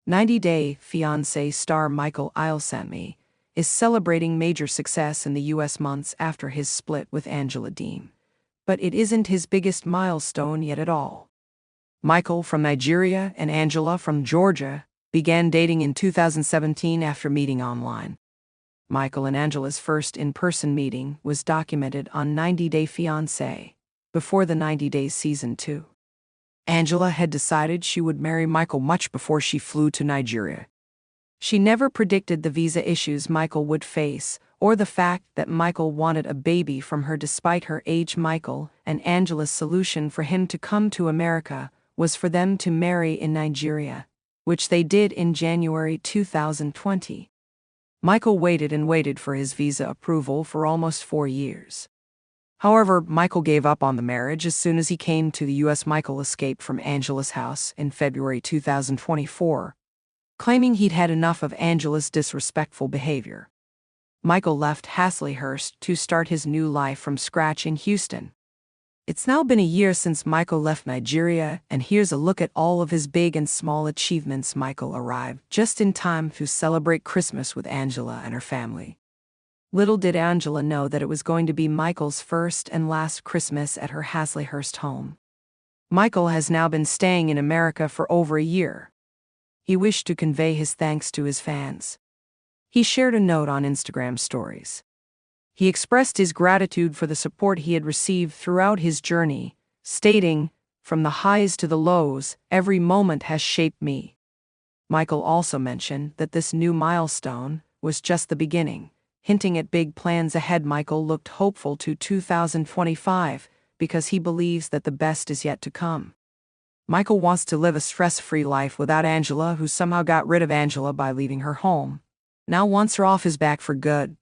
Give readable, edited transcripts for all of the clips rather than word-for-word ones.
90-Day Fiancé star Michael Ilsamy is celebrating major success in the U.S. months after his split with Angela Deem. But it isn't his biggest milestone yet at all. Michael from Nigeria and Angela from Georgia began dating in 2017 after meeting online. Michael and Angela's first in-person meeting was documented on 90-Day Fiancé, before the 90 Days Season 2. Angela had decided she would marry Michael much before she flew to Nigeria. She never predicted the visa issues Michael would face, or the fact that Michael wanted a baby from her despite her age. Michael and Angela's solution for him to come to America was for them to marry in Nigeria, which they did in January 2020. Michael waited and waited for his visa approval for almost 4 years. However, Michael gave up on the marriage as soon as he came to the U.S. Michael escaped from Angela's house in February 2024, claiming he'd had enough of Angela's disrespectful behavior. Michael left Hazlehurst to start his new life from scratch in Houston. It's now been a year since Michael left Nigeria, and here's a look at all of his big and small achievements. Michael arrived just in time to celebrate Christmas with Angela and her family. Little did Angela know that it was going to be Michael's first and last Christmas at her Hazlehurst home. Michael has now been staying in America for over a year. He wished to convey his thanks to his fans. He shared a note on Instagram stories. He expressed his gratitude for the support he had received throughout his journey, stating, "From the highs to the lows, every moment has shaped me." Michael also mentioned that this new milestone was just the beginning, hinting at big plans ahead. Michael looked hopeful to 2025 because he believes that the best is yet to come. Michael wants to live a stress-free life without Angela, who somehow got rid of Angela by leaving her home. Now wants her off his back for good.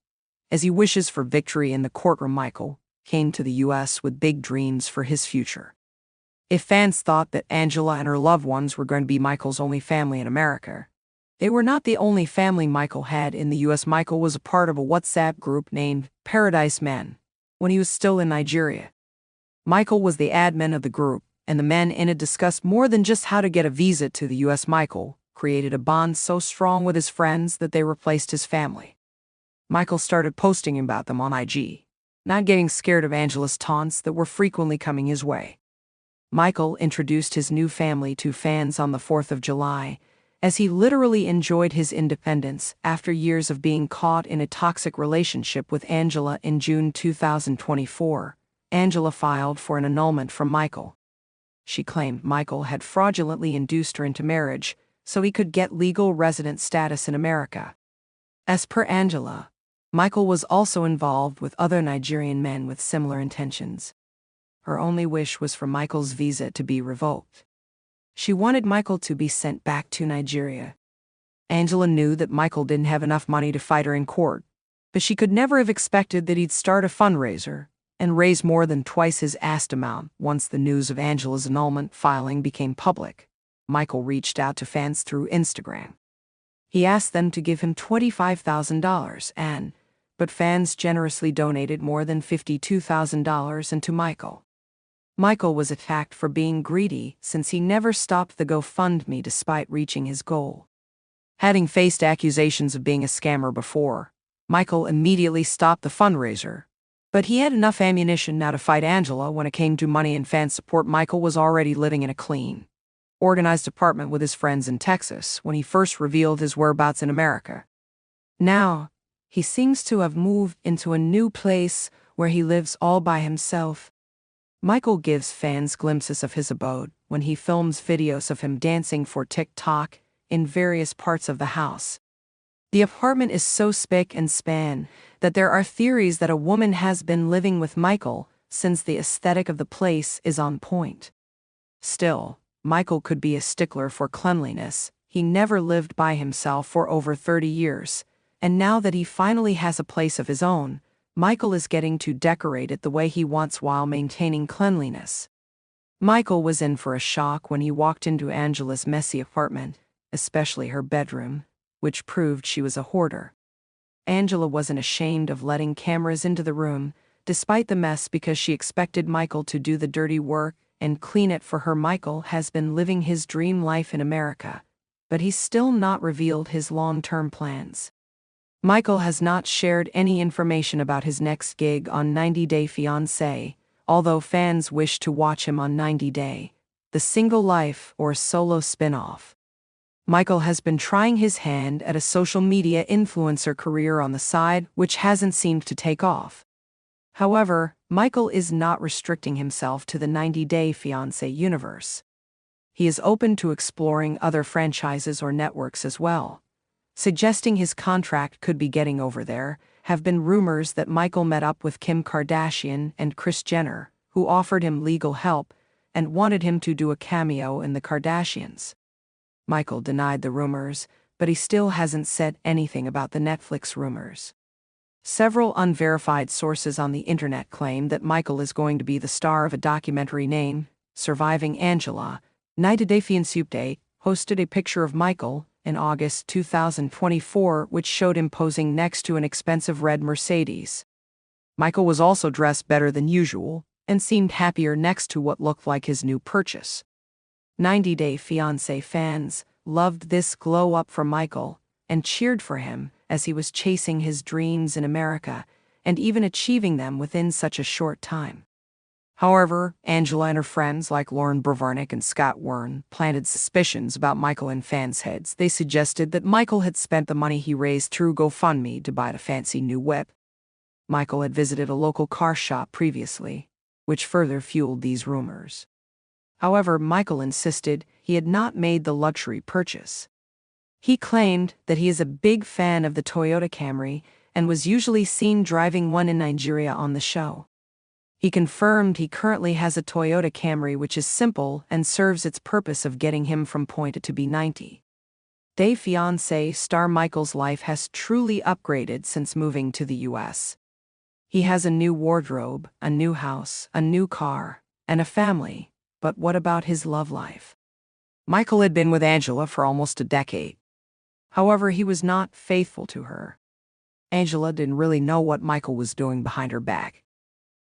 As he wishes for victory in the courtroom, Michael came to the U.S. with big dreams for his future. If fans thought that Angela and her loved ones were going to be Michael's only family in America, they were not the only family Michael had in the U.S. Michael was a part of a WhatsApp group named Paradise Men when he was still in Nigeria. Michael was the admin of the group, and the men in it discussed more than just how to get a visa to the U.S. Michael created a bond so strong with his friends that they replaced his family. Michael started posting about them on IG, not getting scared of Angela's taunts that were frequently coming his way. Michael introduced his new family to fans on the 4th of July, as he literally enjoyed his independence after years of being caught in a toxic relationship with Angela. In June 2024, Angela filed for an annulment from Michael. She claimed Michael had fraudulently induced her into marriage so he could get legal resident status in America. As per Angela, Michael was also involved with other Nigerian men with similar intentions. Her only wish was for Michael's visa to be revoked. She wanted Michael to be sent back to Nigeria. Angela knew that Michael didn't have enough money to fight her in court, but she could never have expected that he'd start a fundraiser and raise more than twice his asked amount. Once the news of Angela's annulment filing became public, Michael reached out to fans through Instagram. He asked them to give him $25,000 but fans generously donated more than $52,000 into Michael. Michael was attacked for being greedy since he never stopped the GoFundMe despite reaching his goal. Having faced accusations of being a scammer before, Michael immediately stopped the fundraiser. But he had enough ammunition now to fight Angela when it came to money and fan support. Michael was already living in a clean, organized apartment with his friends in Texas when he first revealed his whereabouts in America. Now, he seems to have moved into a new place where he lives all by himself. Michael gives fans glimpses of his abode when he films videos of him dancing for TikTok in various parts of the house. The apartment is so spick and span that there are theories that a woman has been living with Michael since the aesthetic of the place is on point. Still, Michael could be a stickler for cleanliness. He never lived by himself for over 30 years, and now that he finally has a place of his own, Michael is getting to decorate it the way he wants while maintaining cleanliness. Michael was in for a shock when he walked into Angela's messy apartment, especially her bedroom, which proved she was a hoarder. Angela wasn't ashamed of letting cameras into the room, despite the mess, because she expected Michael to do the dirty work and clean it for her. Michael has been living his dream life in America, but he's still not revealed his long-term plans. Michael has not shared any information about his next gig on 90 Day Fiancé, although fans wish to watch him on 90 Day, the single life or solo spin-off. Michael has been trying his hand at a social media influencer career on the side, which hasn't seemed to take off. However, Michael is not restricting himself to the 90 Day Fiancé universe. He is open to exploring other franchises or networks as well. Suggesting his contract could be getting over there, have been rumors that Michael met up with Kim Kardashian and Kris Jenner, who offered him legal help and wanted him to do a cameo in The Kardashians. Michael denied the rumors, but he still hasn't said anything about the Netflix rumors. Several unverified sources on the internet claim that Michael is going to be the star of a documentary named Surviving Angela. 90 Day Fiancé hosted a picture of Michael in August 2024, which showed him posing next to an expensive red Mercedes. Michael was also dressed better than usual and seemed happier next to what looked like his new purchase. 90 Day Fiancé fans loved this glow-up for Michael and cheered for him as he was chasing his dreams in America and even achieving them within such a short time. However, Angela and her friends like Lauren Bravarnik and Scott Wern planted suspicions about Michael in fans' heads. They suggested that Michael had spent the money he raised through GoFundMe to buy the fancy new whip. Michael had visited a local car shop previously, which further fueled these rumors. However, Michael insisted he had not made the luxury purchase. He claimed that he is a big fan of the Toyota Camry and was usually seen driving one in Nigeria on the show. He confirmed he currently has a Toyota Camry, which is simple and serves its purpose of getting him from point A to B. 90 Day Fiancé star Michael's life has truly upgraded since moving to the U.S. He has a new wardrobe, a new house, a new car, and a family, but what about his love life? Michael had been with Angela for almost a decade. However, he was not faithful to her. Angela didn't really know what Michael was doing behind her back.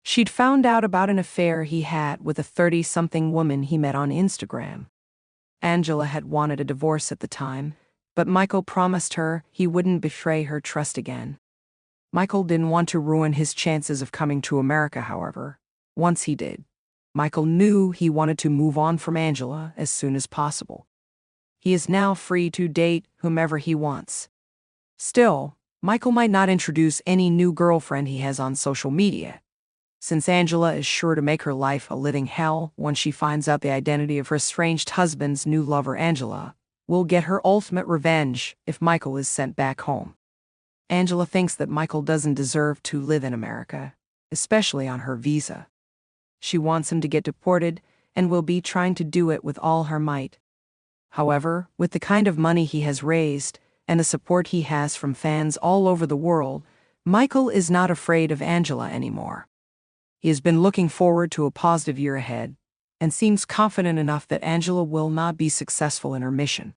She'd found out about an affair he had with a 30-something woman he met on Instagram. Angela had wanted a divorce at the time, but Michael promised her he wouldn't betray her trust again. Michael didn't want to ruin his chances of coming to America, however. Once he did, Michael knew he wanted to move on from Angela as soon as possible. He is now free to date whomever he wants. Still, Michael might not introduce any new girlfriend he has on social media, since Angela is sure to make her life a living hell once she finds out the identity of her estranged husband's new lover. Angela will get her ultimate revenge if Michael is sent back home. Angela thinks that Michael doesn't deserve to live in America, especially on her visa. She wants him to get deported and will be trying to do it with all her might. However, with the kind of money he has raised and the support he has from fans all over the world, Michael is not afraid of Angela anymore. He has been looking forward to a positive year ahead and seems confident enough that Angela will not be successful in her mission.